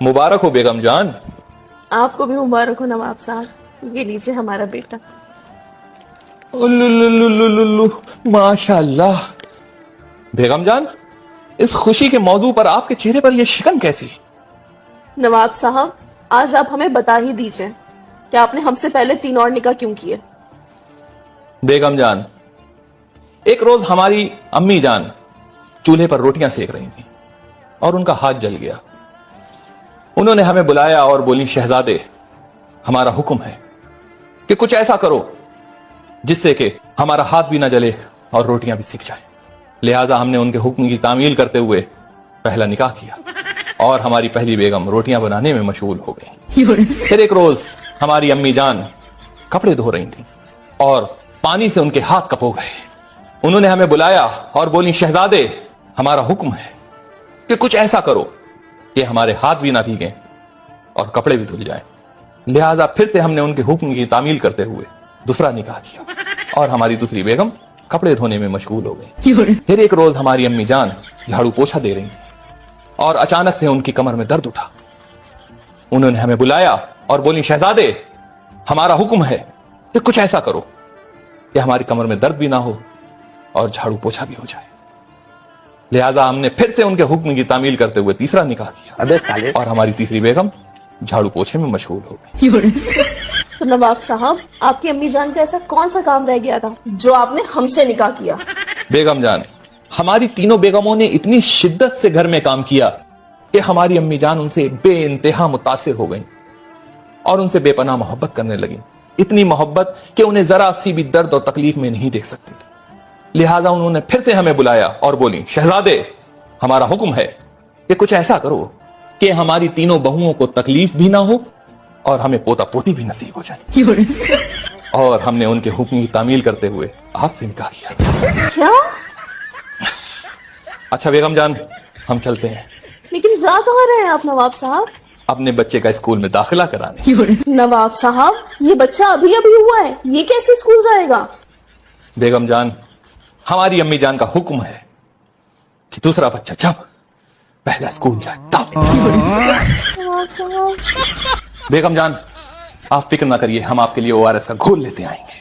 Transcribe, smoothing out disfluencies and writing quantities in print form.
मुबारक हो बेगम जान। आपको भी मुबारक हो नवाब साहब, ये लीजिए हमारा बेटा। उल्लुल्लुल्लुल्लुल्लु, माशाअल्लाह। बेगम जान, इस खुशी के मौजू पर आपके चेहरे पर यह शिकन कैसी? नवाब साहब, आज आप हमें बता ही दीजिए कि आपने हमसे पहले 3 और निकाह क्यों किए। बेगम जान, एक रोज हमारी अम्मी जान चूल्हे पर रोटियां सेक रही थी और उनका हाथ जल गया। उन्होंने हमें बुलाया और बोली, शहजादे, हमारा हुक्म है कि कुछ ऐसा करो जिससे कि हमारा हाथ भी ना जले और रोटियां भी सिक जाए। लिहाजा हमने उनके हुक्म की तामील करते हुए पहला निकाह किया और हमारी पहली बेगम रोटियां बनाने में मशगूल हो गई। फिर एक रोज हमारी अम्मी जान कपड़े धो रही थी और पानी से उनके हाथ कपो गए। उन्होंने हमें बुलाया और बोली, शहजादे, हमारा हुक्म है कि कुछ ऐसा करो कि हमारे हाथ भी ना भीगें और कपड़े भी धुल जाएं। लिहाजा फिर से हमने उनके हुक्म की तामील करते हुए दूसरा निकाह किया और हमारी दूसरी बेगम कपड़े धोने में मशगूल हो गई। फिर एक रोज हमारी अम्मी जान झाड़ू पोछा दे रही थी और अचानक से उनकी कमर में दर्द उठा। उन्होंने हमें बुलाया और बोली, शहजादे, हमारा हुक्म है कि कुछ ऐसा करो कि हमारी कमर में दर्द भी ना हो और झाड़ू पोछा भी हो जाए। लिहाजा हमने फिर से उनके हुक्म की तामील करते हुए तीसरा निकाह किया और हमारी तीसरी बेगम झाड़ू पोछे में मशगूल हो गई। तो नवाब साहब, आपकी अम्मी जान का ऐसा कौन सा काम रह गया था जो आपने हमसे निकाह किया? बेगम जान, हमारी तीनों बेगमों ने इतनी शिद्दत से घर में काम किया कि हमारी अम्मी जान उनसे बेइंतहा मुतासिर हो गई और उनसे बेपनाह मोहब्बत करने लगी। इतनी मोहब्बत कि उन्हें जरा सी भी दर्द और तकलीफ में नहीं देख सकती थी। लिहाजा उन्होंने फिर से हमें बुलाया और बोली, शहजादे, हमारा हुक्म है कि कुछ ऐसा करो कि हमारी तीनों बहुओं को तकलीफ भी ना हो और हमें पोता पोती भी नसीब हो जाए। और हमने उनके हुक्म की तामील करते हुए आपसे निकाह किया। क्या? अच्छा बेगम जान, हम चलते हैं। लेकिन जा कहाँ रहे हैं आप नवाब साहब? अपने बच्चे का स्कूल में दाखिला कराने। नवाब साहब, ये बच्चा अभी अभी हुआ है, ये कैसे स्कूल जाएगा? बेगम जान, हमारी अम्मी जान का हुक्म है कि दूसरा बच्चा जब पहला स्कूल जाए तब। नवाब साहब, बेगम जान, आप फिक्र ना करिए, हम आपके लिए ORS का घोल लेते आएंगे।